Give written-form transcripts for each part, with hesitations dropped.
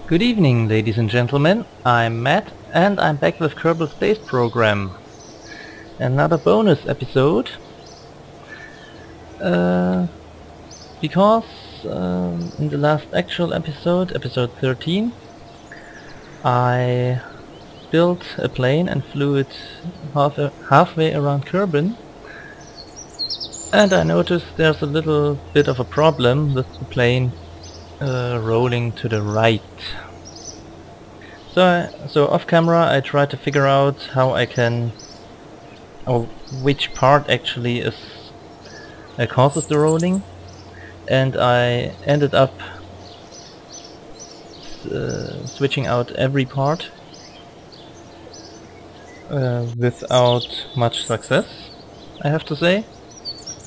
Good evening, ladies and gentlemen. I'm Matt, and I'm back with Kerbal Space Program. Another bonus episode. Because in the last actual episode, episode 13, I built a plane and flew it halfway around Kerbin. And I noticed there's a little bit of a problem with the plane rolling to the right. So off camera I tried to figure out how I can, or which part actually causes the rolling, and I ended up switching out every part without much success, I have to say.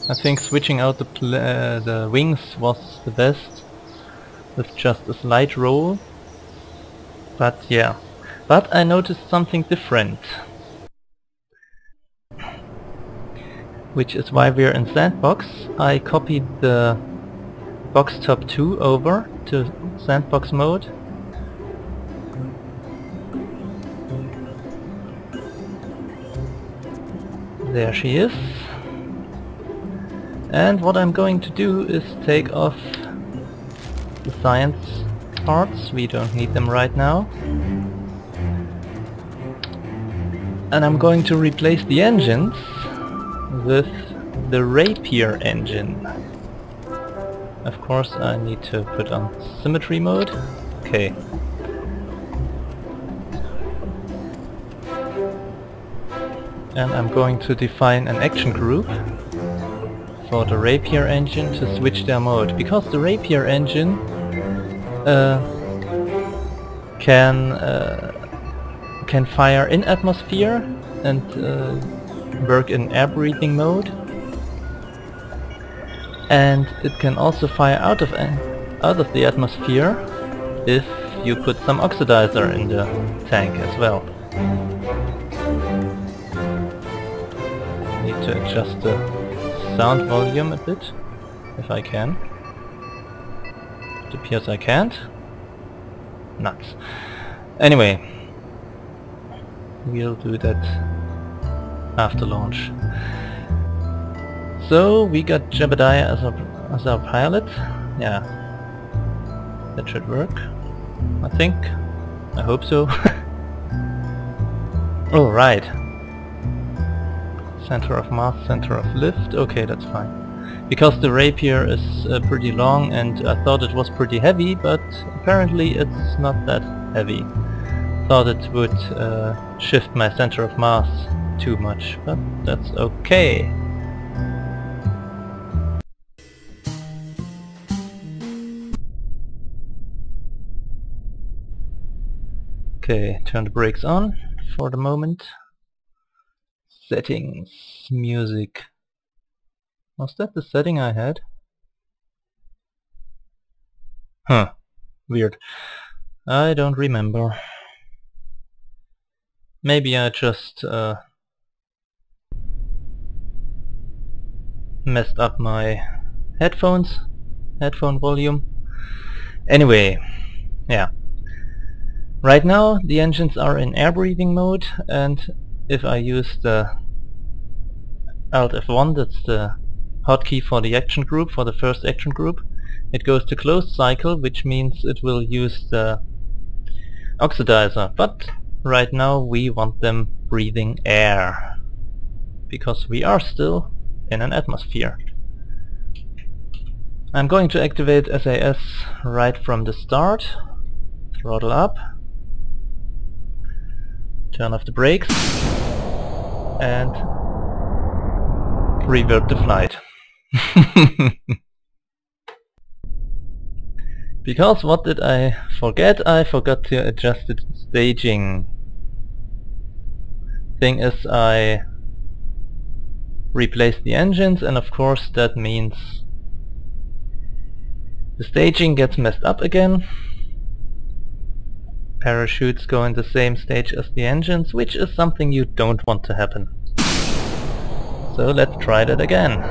I think switching out the wings was the best, with just a slight roll. But yeah, but I noticed something different, which is why we're in Sandbox. I copied the box top 2 over to Sandbox mode. There she is. And what I'm going to do is take off the science parts, we don't need them right now. And I'm going to replace the engines with the Rapier engine. Of course I need to put on symmetry mode. Okay. And I'm going to define an action group for the Rapier engine to switch their mode, because the Rapier engine can fire in atmosphere and work in air breathing mode, and it can also fire out of the atmosphere if you put some oxidizer in the tank as well. Need to adjust the sound volume a bit if I can. It appears I can't. Nuts. Anyway, we'll do that after launch. So we got Jebediah as our pilot. Yeah, that should work, I think. I hope so. All right. Center of mass, center of lift. Okay, that's fine. Because the Rapier is pretty long, and I thought it was pretty heavy, but apparently it's not that heavy. Thought it would shift my center of mass too much, but that's okay. Okay, turn the brakes on for the moment. Settings, music. Was that the setting I had? Huh, weird. I don't remember. Maybe I just messed up my headphone volume. Anyway, yeah. Right now the engines are in air breathing mode, and if I use the Alt F1, that's the hotkey for the action group, for the first action group, it goes to closed cycle, which means it will use the oxidizer. But right now we want them breathing air, because we are still in an atmosphere. I'm going to activate SAS right from the start. Throttle up, turn off the brakes, and revert the flight. Because what did I forget? I forgot to adjust the staging. Thing is, I replaced the engines, and of course that means the staging gets messed up again. Parachutes go in the same stage as the engines, which is something you don't want to happen. So let's try that again.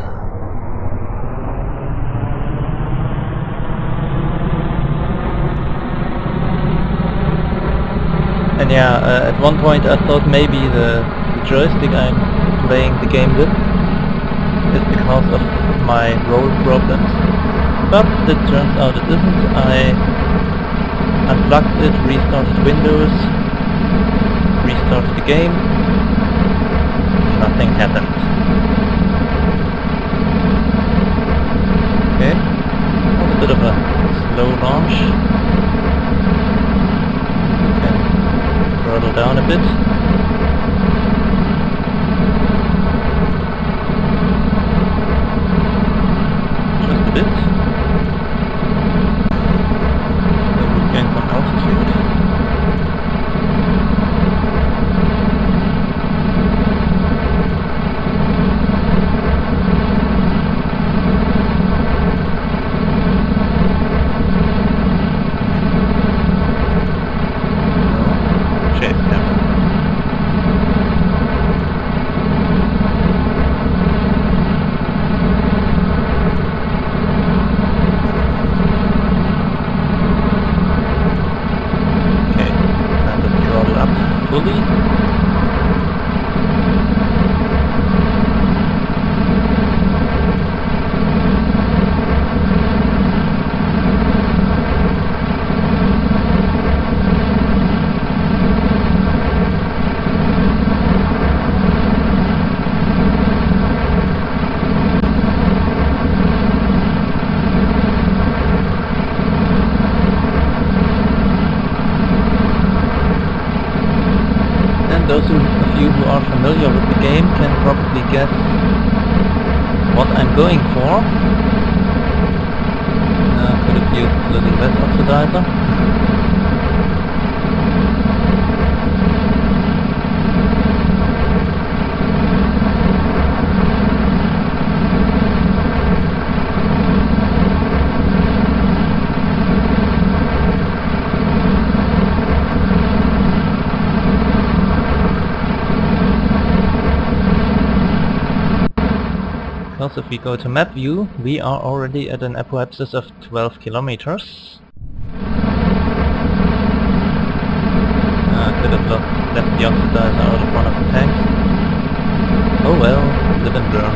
And yeah, at one point I thought maybe the joystick I'm playing the game with is because of my roll problems, but it turns out it isn't. I unplugged it, restarted Windows, restarted the game, nothing happened. Okay, that was a bit of a slow launch. You can throttle down a bit. Just a bit. Then we gain some altitude. Fully. Those of you who are familiar with the game can probably guess what I'm going for. Could have used a little less oxidizer. Because if we go to map view, we are already at an apoapsis of 12 kilometers. Could have left the oxidizer out of one of the tanks. Oh well, live and learn.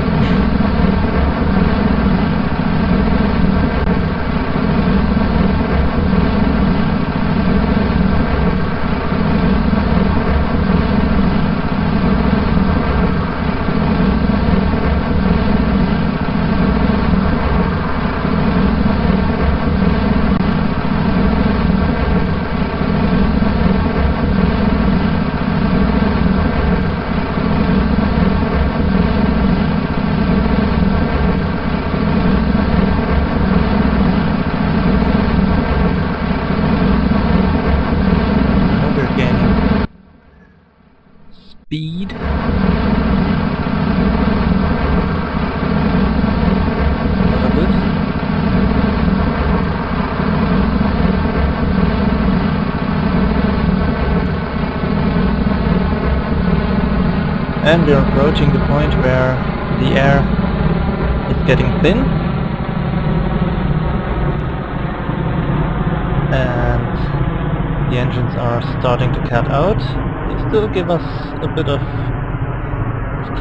Speed. A little bit. And we are approaching the point where the air is getting thin. And the engines are starting to cut out. They still give us a bit of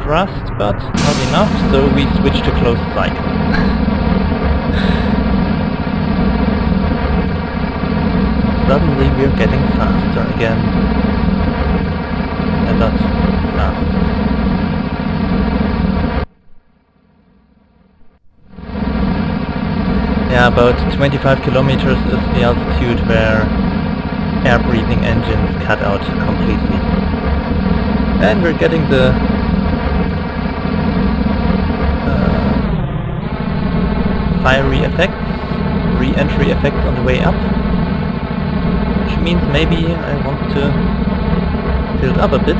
thrust, but not enough, so we switch to closed cycle. Suddenly we're getting faster again. And that's faster. Yeah, about 25 kilometers is the altitude where air-breathing engines cut out completely. And we're getting the fiery effects, re-entry effects on the way up, which means maybe I want to build up a bit,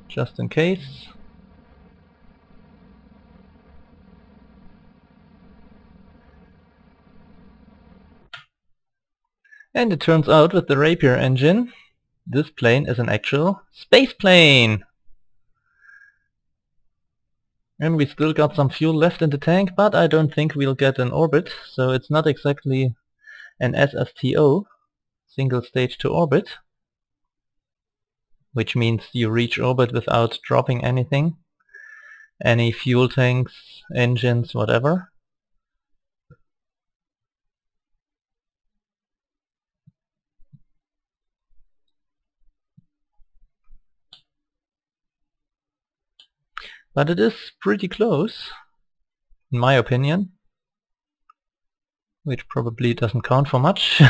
just in case. And it turns out with the Rapier engine, this plane is an actual space plane! And we still got some fuel left in the tank, but I don't think we'll get an orbit, so it's not exactly an SSTO, single stage to orbit, which means you reach orbit without dropping anything, any fuel tanks, engines, whatever. But it is pretty close, in my opinion, which probably doesn't count for much.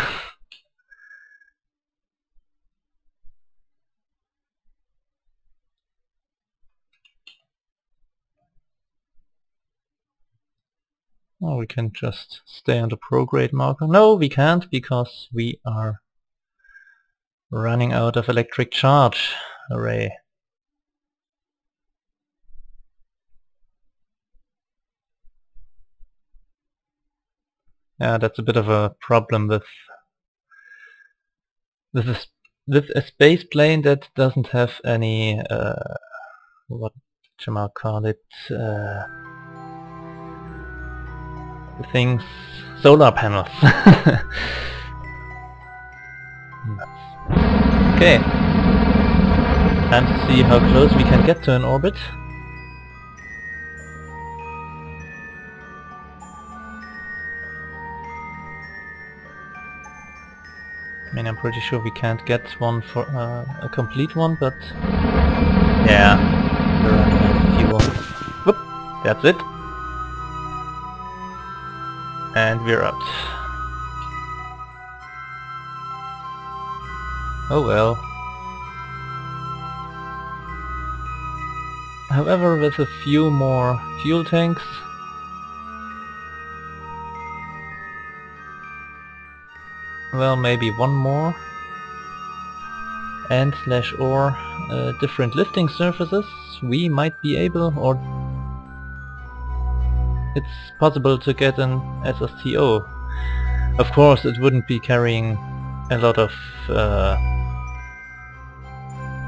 Oh, we can just stay on the prograde marker. No, we can't, because we are running out of electric charge. Hooray. Yeah, that's a bit of a problem with a space plane that doesn't have any what shall I call it, things, solar panels. Okay, time to see how close we can get to an orbit. I mean, I'm pretty sure we can't get one for a complete one, but yeah, we're running out of fuel. Whoop, that's it. And we're out. Oh well. However, with a few more fuel tanks, well, maybe one more, and /or different lifting surfaces, we might be able, or it's possible to get an SSTO. Of course, it wouldn't be carrying a lot of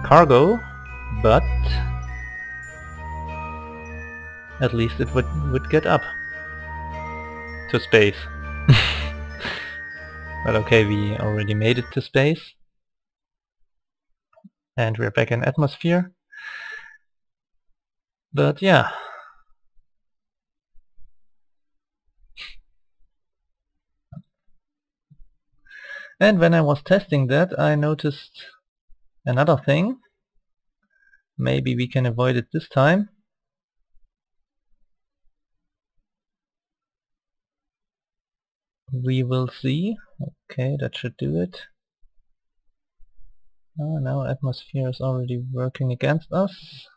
cargo, but at least it would get up to space. But okay, we already made it to space, and we're back in atmosphere. But yeah, and when I was testing that, I noticed another thing. Maybe we can avoid it this time. We will see. Okay, that should do it. Oh, now atmosphere is already working against us.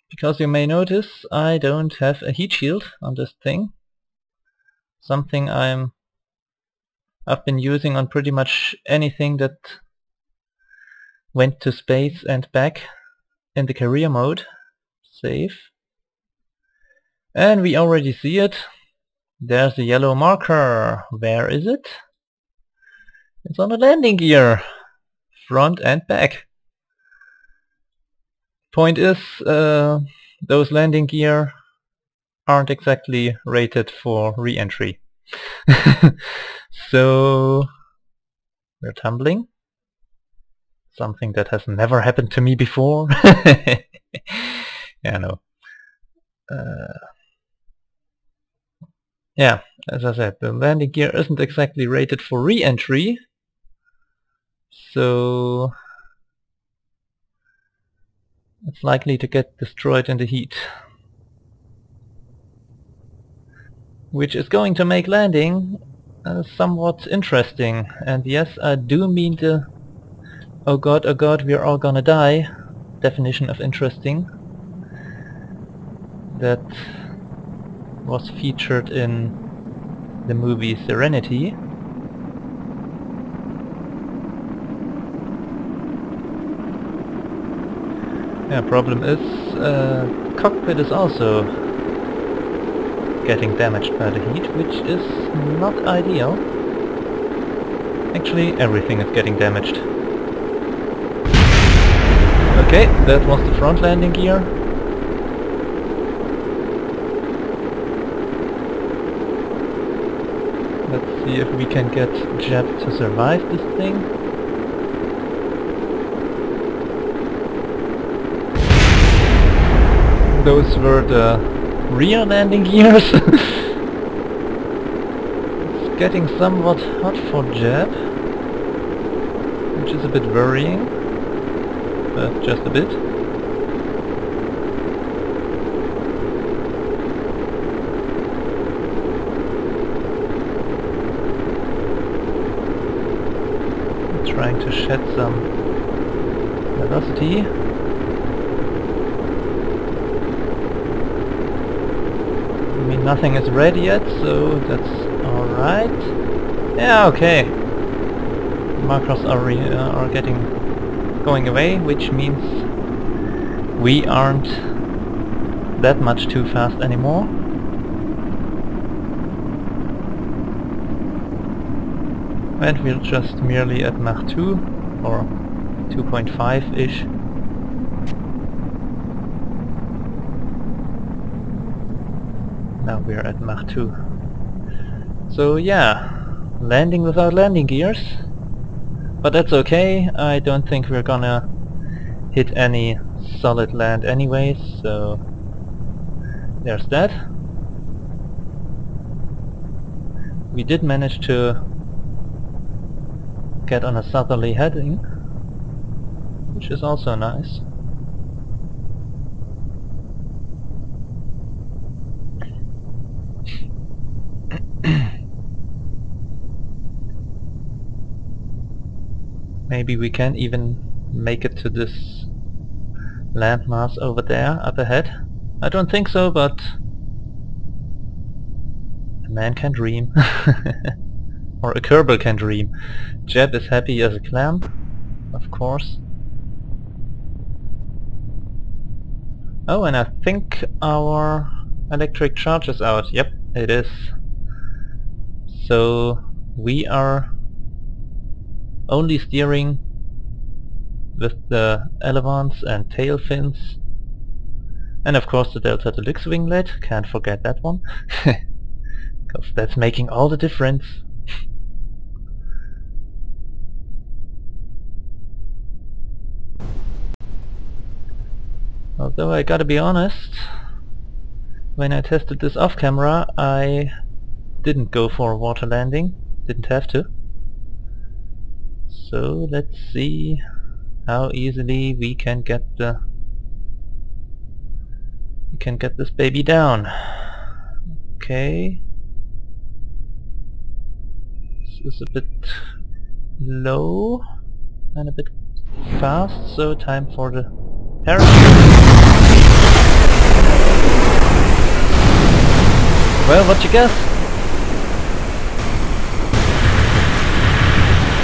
Because you may notice I don't have a heat shield on this thing. Something I've been using on pretty much anything that went to space and back in the career mode. Save. And we already see it. There's a yellow marker. Where is it? It's on the landing gear. Front and back. Point is, those landing gear aren't exactly rated for re-entry. So we're tumbling. Something that has never happened to me before. Yeah, no. Yeah, as I said, the landing gear isn't exactly rated for re-entry, so it's likely to get destroyed in the heat. Which is going to make landing somewhat interesting. And yes, I do mean the oh god, we're all gonna die definition of interesting that was featured in the movie Serenity. Yeah, problem is cockpit is also getting damaged by the heat, which is not ideal. Actually, everything is getting damaged. Okay, that was the front landing gear. See if we can get Jeb to survive this thing. Those were the rear landing gears. It's getting somewhat hot for Jeb, which is a bit worrying, but just a bit. Trying to shed some velocity. I mean, nothing is ready yet, so that's alright. Yeah, okay. Macros are going away, which means we aren't that much too fast anymore. And we're just merely at Mach 2 or 2.5-ish. Now we're at Mach 2. So yeah, landing without landing gears. But that's okay, I don't think we're gonna hit any solid land anyways, so there's that. We did manage to get on a southerly heading, which is also nice. Maybe we can even make it to this landmass over there up ahead. I don't think so, but a man can dream. Or a Kerbal can dream. Jeb is happy as a clam, of course. Oh, and I think our electric charge is out. Yep, it is. So we are only steering with the elevons and tail fins. And of course the Delta Deluxe winglet, can't forget that one. Because that's making all the difference. Although I gotta be honest, when I tested this off camera I didn't go for a water landing, didn't have to. So let's see how easily we can get this baby down. Okay. This is a bit low and a bit fast, so time for the parachute. Well, what you guess?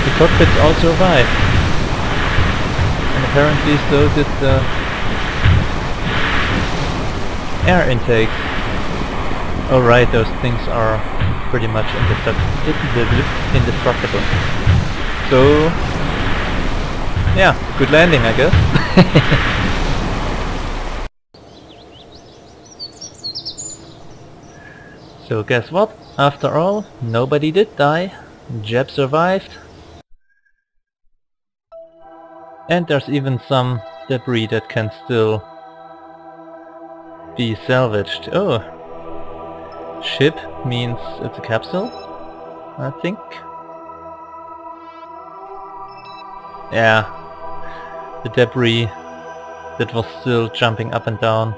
The cockpits all survived. And apparently so did the air intake. Oh right, those things are pretty much indestructible. So, yeah, good landing I guess. So guess what? After all, nobody did die. Jeb survived. And there's even some debris that can still be salvaged. Oh! Ship means it's a capsule, I think. Yeah. The debris that was still jumping up and down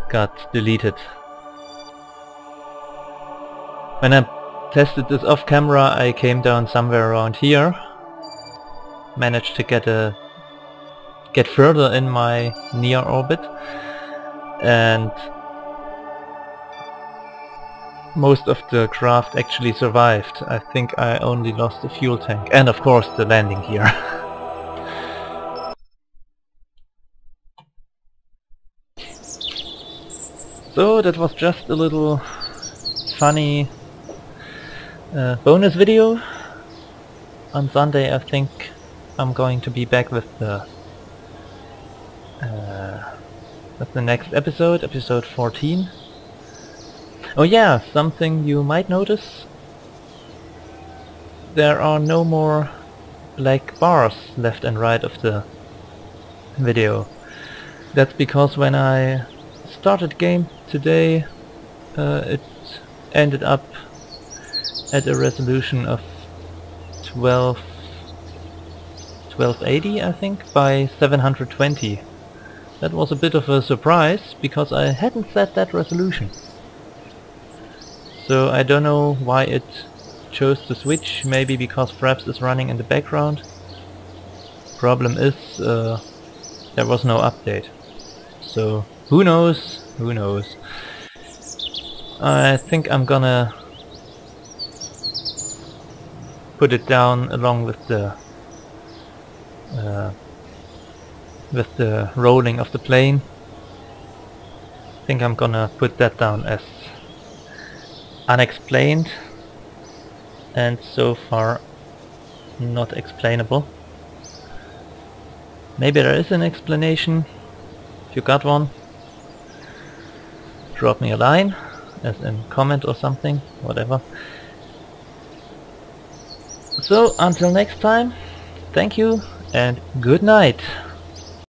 got deleted. When I tested this off camera I came down somewhere around here. Managed to get further in my near orbit, and most of the craft actually survived. I think I only lost the fuel tank and of course the landing gear. So that was just a little funny bonus video. On Sunday I think I'm going to be back with the next episode, episode 14. Oh yeah, something you might notice. There are no more black bars left and right of the video. That's because when I started game today, it ended up at a resolution of 1280, I think, by 720. That was a bit of a surprise because I hadn't set that resolution. So I don't know why it chose to switch, maybe because Fraps is running in the background. Problem is, there was no update. So who knows? Who knows? I think I'm gonna put it down along with the rolling of the plane. I think I'm gonna put that down as unexplained and so far not explainable. Maybe there is an explanation. If you got one, drop me a line, as in comment or something, whatever. So until next time, thank you and good night.